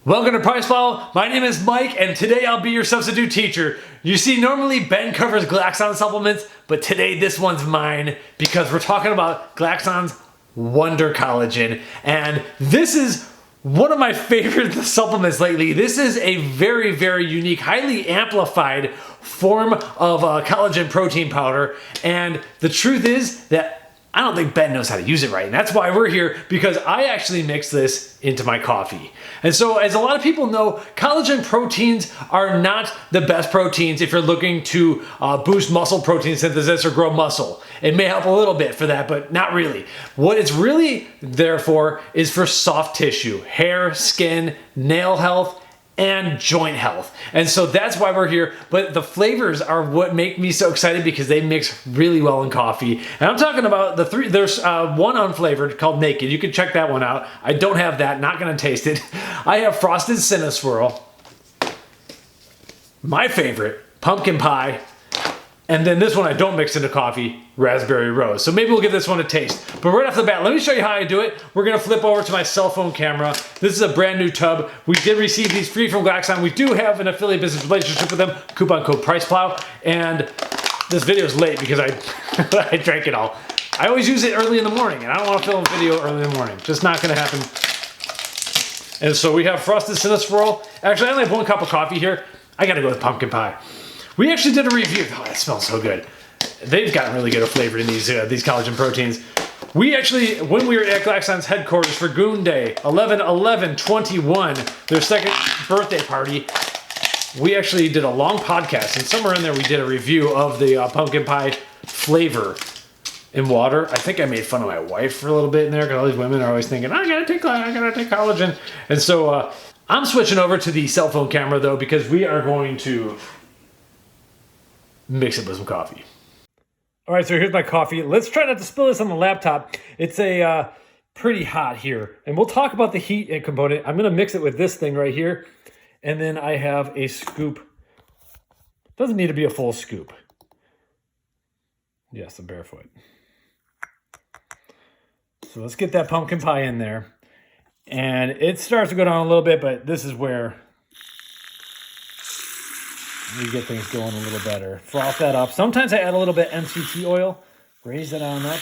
Welcome to PricePlow. My name is Mike, and today I'll be your substitute teacher. You see, normally Ben covers Glaxon supplements, but today this one's mine because we're talking about Glaxon's Wonder Collagen, and this is one of my favorite supplements lately. This is a very, very unique, highly amplified form of collagen protein powder, and the truth is that I don't think Ben knows how to use it right, and that's why we're here, because I actually mix this into my coffee. And so, as a lot of people know, collagen proteins are not the best proteins if you're looking to boost muscle protein synthesis or grow muscle. It may help a little bit for that, but not really. What it's really there for is for soft tissue, hair, skin, nail health, and joint health. And so that's why we're here. But the flavors are what make me so excited because they mix really well in coffee. And I'm talking about the three. There's one unflavored called Naked. You can check that one out. I don't have that, not gonna taste it. I have Frosted Swirl, my favorite, Pumpkin Pie, and then this one I don't mix into coffee, Raspberry Rose. So maybe we'll give this one a taste. But right off the bat, let me show you how I do it. We're gonna flip over to my cell phone camera. This is a brand new tub. We did receive these free from Glaxon. We do have an affiliate business relationship with them, coupon code PricePlow. And this video is late because I drank it all. I always use it early in the morning, and I don't wanna film a video early in the morning. Just not gonna happen. And so we have Frosted Swirl. Actually, I only have one cup of coffee here. I gotta go with Pumpkin Pie. We actually did a review. Oh, that smells so good. They've gotten really good at flavoring these collagen proteins. We actually, when we were at Glaxon's headquarters for Goon Day, 11/11/21, their second birthday party, we actually did a long podcast, and somewhere in there we did a review of the pumpkin pie flavor in water. I think I made fun of my wife for a little bit in there because all these women are always thinking, I gotta take collagen. And so I'm switching over to the cell phone camera though, because we are going to mix it with some coffee. All right, so here's my coffee. Let's try not to spill this on the laptop. It's pretty hot here. And we'll talk about the heat component. I'm gonna mix it with this thing right here. And then I have a scoop. Doesn't need to be a full scoop. Yes, I'm barefoot. So let's get that pumpkin pie in there. And it starts to go down a little bit, but this is where we get things going a little better. Froth that up. Sometimes I add a little bit MCT oil. Raise it on up.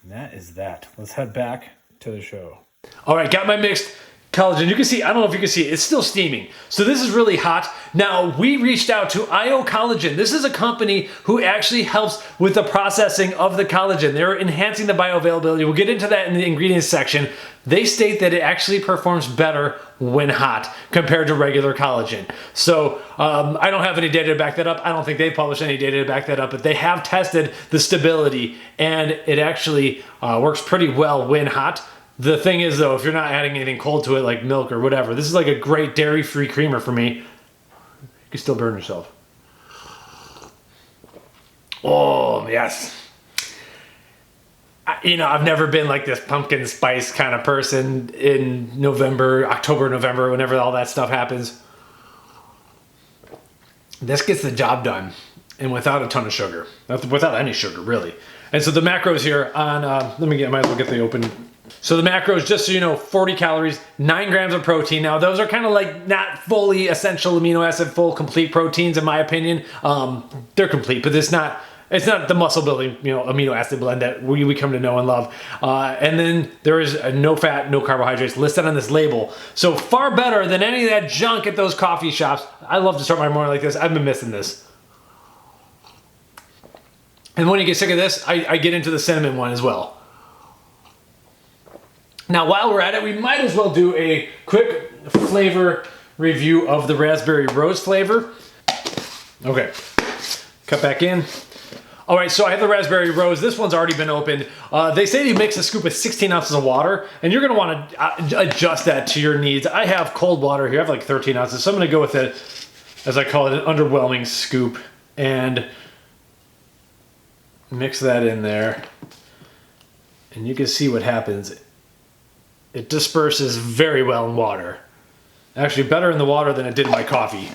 And that is that. Let's head back to the show. All right, got my mixed collagen. You can see, I don't know if you can see it, it's still steaming. So this is really hot. Now, we reached out to ioCollagen. This is a company who actually helps with the processing of the collagen. They're enhancing the bioavailability. We'll get into that in the ingredients section. They state that it actually performs better when hot compared to regular collagen. So I don't have any data to back that up. I don't think they've published any data to back that up, but they have tested the stability, and it actually works pretty well when hot. The thing is though, if you're not adding anything cold to it like milk or whatever, this is like a great dairy-free creamer for me. You can still burn yourself. Oh, yes. You know, I've never been like this pumpkin spice kind of person in October, November, whenever all that stuff happens. This gets the job done, and without a ton of sugar. Without any sugar, really. And so the macros here on, might as well get the open. So the macros, just so you know, 40 calories, 9 grams of protein. Now those are kind of like not fully essential amino acid, full complete proteins in my opinion. They're complete, but it's not the muscle building, amino acid blend that we come to know and love. And then there is no fat, no carbohydrates listed on this label. So far better than any of that junk at those coffee shops. I love to start my morning like this. I've been missing this. And when you get sick of this, I get into the cinnamon one as well. Now, while we're at it, we might as well do a quick flavor review of the raspberry rose flavor. Okay, cut back in. All right, so I have the raspberry rose. This one's already been opened. They say you mix a scoop with 16 ounces of water, and you're gonna wanna adjust that to your needs. I have cold water here. I have like 13 ounces, so I'm gonna go with it, as I call it, an underwhelming scoop, and mix that in there. And you can see what happens. It disperses very well in water. Actually, better in the water than it did in my coffee.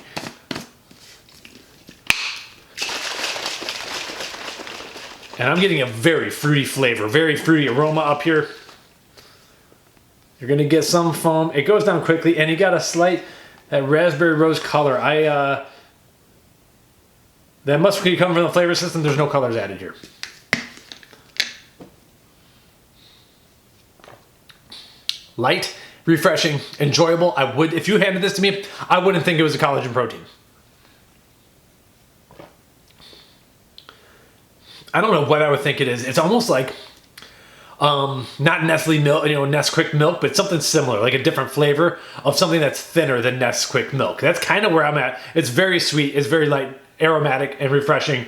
And I'm getting a very fruity flavor, very fruity aroma up here. You're gonna get some foam. It goes down quickly, and you got a slight raspberry rose color. That must come from the flavor system. There's no colors added here. Light, refreshing, enjoyable. If you handed this to me, I wouldn't think it was a collagen protein. I don't know what I would think it is. It's almost like, not Nestle milk, Nesquik milk, but something similar, like a different flavor of something that's thinner than Nesquik milk. That's kind of where I'm at. It's very sweet. It's very light, aromatic, and refreshing.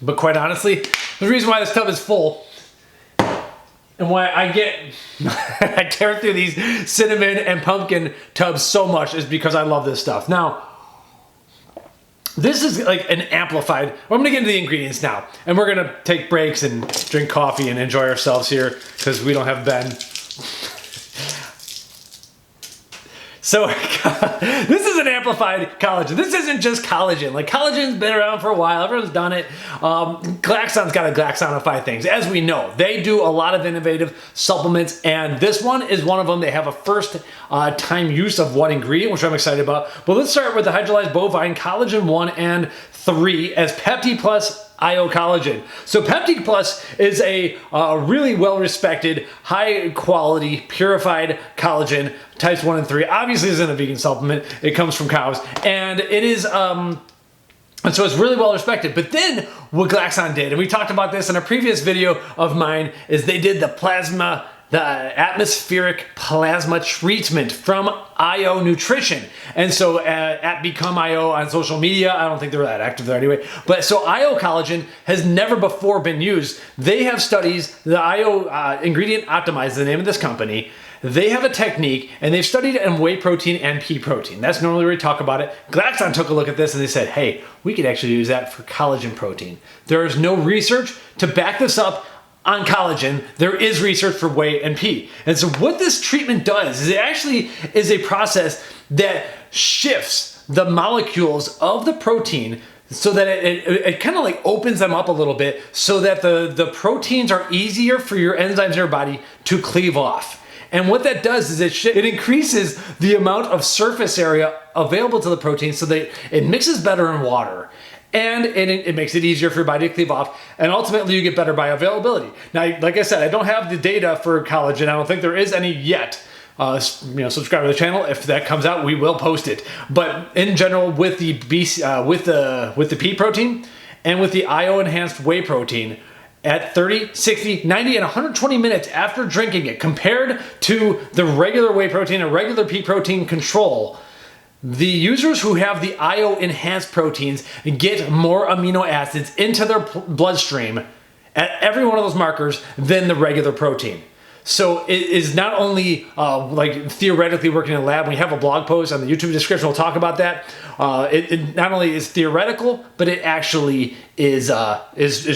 But quite honestly, the reason why this tub is full and why I tear through these cinnamon and pumpkin tubs so much is because I love this stuff. Now, this is like an amplified, I'm gonna get into the ingredients now, and we're gonna take breaks and drink coffee and enjoy ourselves here because we don't have Ben. So this is an amplified collagen. This isn't just collagen. Like, collagen's been around for a while. Everyone's done it. Glaxon's got to Glaxonify things. As we know, they do a lot of innovative supplements, and this one is one of them. They have a first time use of one ingredient, which I'm excited about. But let's start with the hydrolyzed bovine collagen 1 and 3 as Pepti Plus ioCollagen. So Pepti Plus is a really well-respected, high-quality, purified collagen, types 1 and 3. Obviously, this isn't a vegan supplement. It comes from cows, and it is and so it's really well respected. But then what Glaxon did, and we talked about this in a previous video of mine, is they did the atmospheric plasma treatment from IO Nutrition. And so at Become IO on social media, I don't think they're that active there anyway, but so ioCollagen has never before been used. They have studies, the IO Ingredient Optimize is the name of this company. They have a technique, and they've studied it in whey protein and pea protein. That's normally where we talk about it. Glaxon took a look at this and they said, hey, we could actually use that for collagen protein. There is no research to back this up on collagen. There is research for whey and pea. And so what this treatment does is it actually is a process that shifts the molecules of the protein so that it kind of like opens them up a little bit so that the proteins are easier for your enzymes in your body to cleave off. And what that does is it increases the amount of surface area available to the protein so that it mixes better in water. And it makes it easier for your body to cleave off, and ultimately you get better bioavailability. Now, like I said, I don't have the data for collagen. I don't think there is any yet. Subscribe to the channel. If that comes out, we will post it. But in general, with the pea protein and with the IO enhanced whey protein, at 30, 60, 90, and 120 minutes after drinking it, compared to the regular whey protein and regular pea protein control, the users who have the IO enhanced proteins get more amino acids into their bloodstream at every one of those markers than the regular protein. So it is not only like theoretically working in a lab. We have a blog post on the YouTube description. We'll talk about that. It not only is theoretical, but it actually is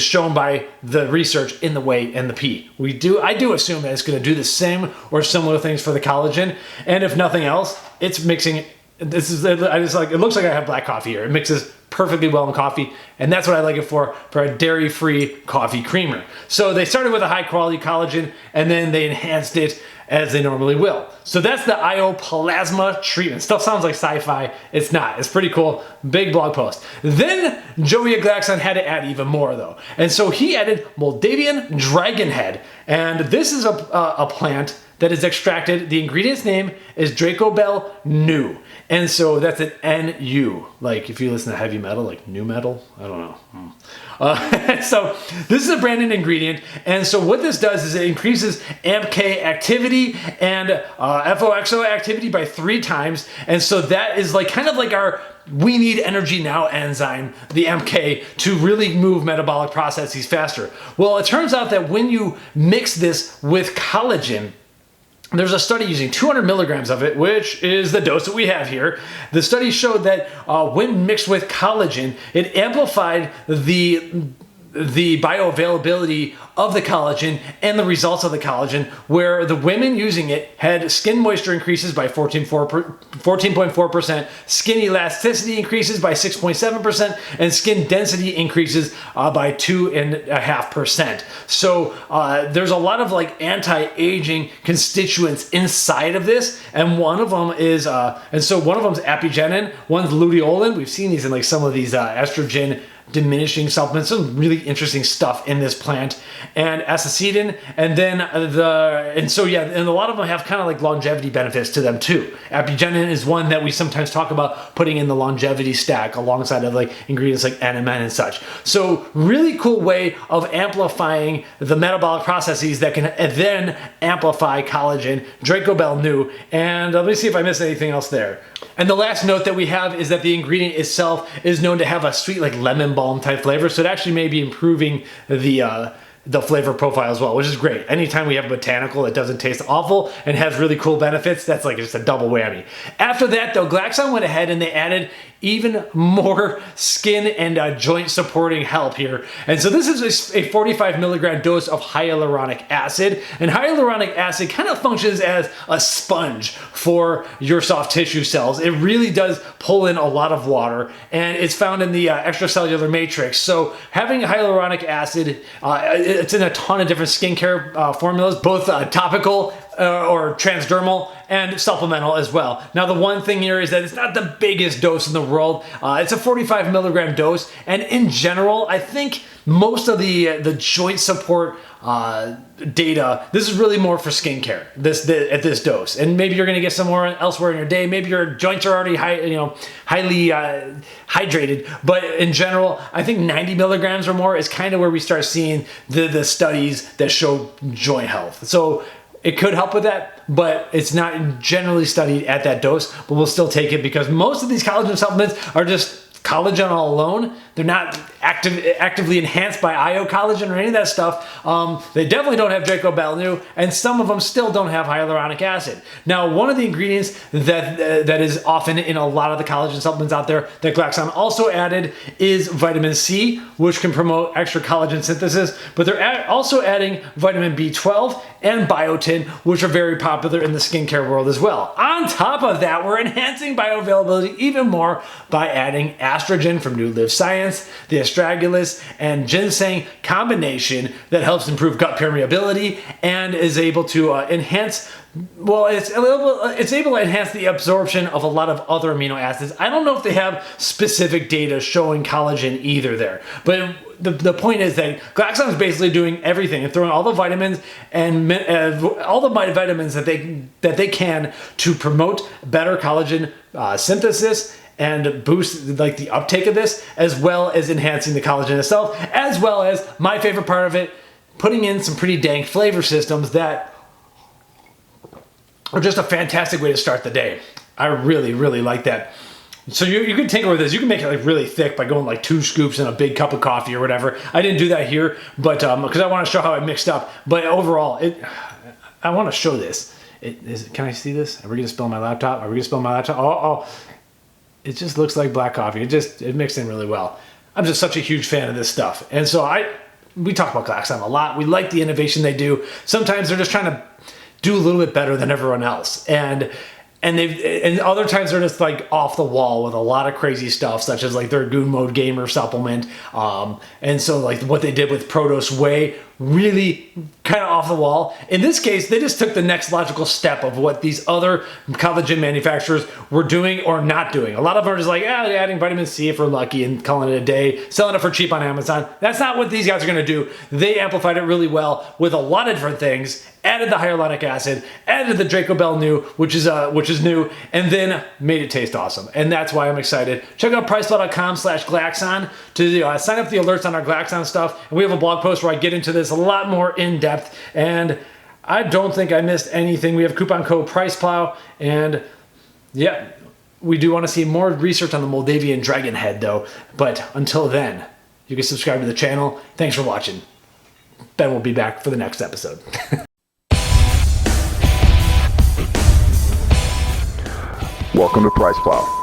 shown by the research in the whey and the pea. I do assume that it's going to do the same or similar things for the collagen. And if nothing else, it's mixing. It looks like I have black coffee here. It mixes perfectly well in coffee, and that's what I like it for a dairy-free coffee creamer. So they started with a high-quality collagen, and then they enhanced it as they normally will. So that's the IO plasma treatment. Stuff sounds like sci-fi. It's not. It's pretty cool. Big blog post. Then Joey at Glaxon had to add even more though, and so he added Moldavian dragon head, and this is a plant that is extracted. The ingredient's name is DracoBelle Nu. And so that's an NU. Like if you listen to heavy metal, like new metal, I don't know. So this is a branded ingredient. And so what this does is it increases AMPK activity and FOXO activity by 3 times. And so that is like kind of like our we need energy now enzyme, the MK, to really move metabolic processes faster. Well, it turns out that when you mix this with collagen, there's a study using 200 milligrams of it, which is the dose that we have here. The study showed that when mixed with collagen, it amplified the the bioavailability of the collagen and the results of the collagen, where the women using it had skin moisture increases by 14.4%, skin elasticity increases by 6.7%, and skin density increases by 2.5%. So there's a lot of like anti-aging constituents inside of this, and one of them is one of them is apigenin, one's luteolin. We've seen these in like some of these estrogen diminishing supplements, some really interesting stuff in this plant, and acetidin, and a lot of them have kind of like longevity benefits to them too. Apigenin is one that we sometimes talk about putting in the longevity stack alongside of like ingredients like NMN and such. So really cool way of amplifying the metabolic processes that can then amplify collagen. DracoBelle Nu, and let me see if I missed anything else there. And the last note that we have is that the ingredient itself is known to have a sweet like lemon balm type flavor, so it actually may be improving the flavor profile as well, which is great. Anytime we have a botanical that doesn't taste awful and has really cool benefits, that's like just a double whammy. After that though, Glaxon went ahead and they added even more skin and joint supporting help here. And so this is a 45 milligram dose of hyaluronic acid, and hyaluronic acid kind of functions as a sponge for your soft tissue cells. It really does pull in a lot of water, and it's found in the extracellular matrix. So having hyaluronic acid, it's in a ton of different skincare formulas, both topical or transdermal and supplemental as well. Now the one thing here is that it's not the biggest dose in the world. It's a 45 milligram dose, and in general, I think most of the joint support data, this is really more for skincare at this dose, and maybe you're going to get some more elsewhere in your day. Maybe your joints are already highly hydrated, but in general, I think 90 milligrams or more is kind of where we start seeing the studies that show joint health. So it could help with that, but it's not generally studied at that dose, but we'll still take it because most of these collagen supplements are just collagen all alone. They're not actively enhanced by ioCollagen or any of that stuff. They definitely don't have DracoBelle Nu, and some of them still don't have hyaluronic acid. Now, one of the ingredients that is often in a lot of the collagen supplements out there that Glaxon also added is vitamin C, which can promote extra collagen synthesis, but they're also adding vitamin B12 and biotin, which are very popular in the skincare world as well. On top of that, we're enhancing bioavailability even more by adding estrogen from New Live Science, the astragalus and ginseng combination that helps improve gut permeability and is able to enhance, it's able to enhance the absorption of a lot of other amino acids. I don't know if they have specific data showing collagen either there, but the point is that Glaxon is basically doing everything and throwing all the vitamins and all the vitamins that they can to promote better collagen synthesis and boost like the uptake of this, as well as enhancing the collagen itself, as well as my favorite part of it, putting in some pretty dank flavor systems that are just a fantastic way to start the day. I really, really like that. So you can tinker with this. You can make it like really thick by going like 2 scoops in a big cup of coffee or whatever. I didn't do that here, but because I want to show how I mixed up. But overall, I want to show this. Can I see this? Are we gonna spill my laptop? Oh. It just looks like black coffee. It mixed in really well. I'm just such a huge fan of this stuff. And so we talk about Glaxon a lot. We like the innovation they do. Sometimes they're just trying to do a little bit better than everyone else. And other times they're just like off the wall with a lot of crazy stuff, such as like their Goon Mode Gamer supplement. And so like what they did with Protos Whey, really kind of off the wall. In this case, they just took the next logical step of what these other collagen manufacturers were doing or not doing. A lot of them are just like, adding vitamin C if we're lucky and calling it a day, selling it for cheap on Amazon. That's not what these guys are gonna do. They amplified it really well with a lot of different things, added the hyaluronic acid, added the DracoBelle Nu, which is new, and then made it taste awesome. And that's why I'm excited. Check out PricePlow.com/Glaxon to sign up the alerts on our Glaxon stuff. And we have a blog post where I get into this a lot more in depth, and I don't think I missed anything. We have coupon code PricePlow, and yeah, we do want to see more research on the Moldavian dragon head though. But until then, you can subscribe to the channel. Thanks for watching. Ben will be back for the next episode. Welcome to PricePlow.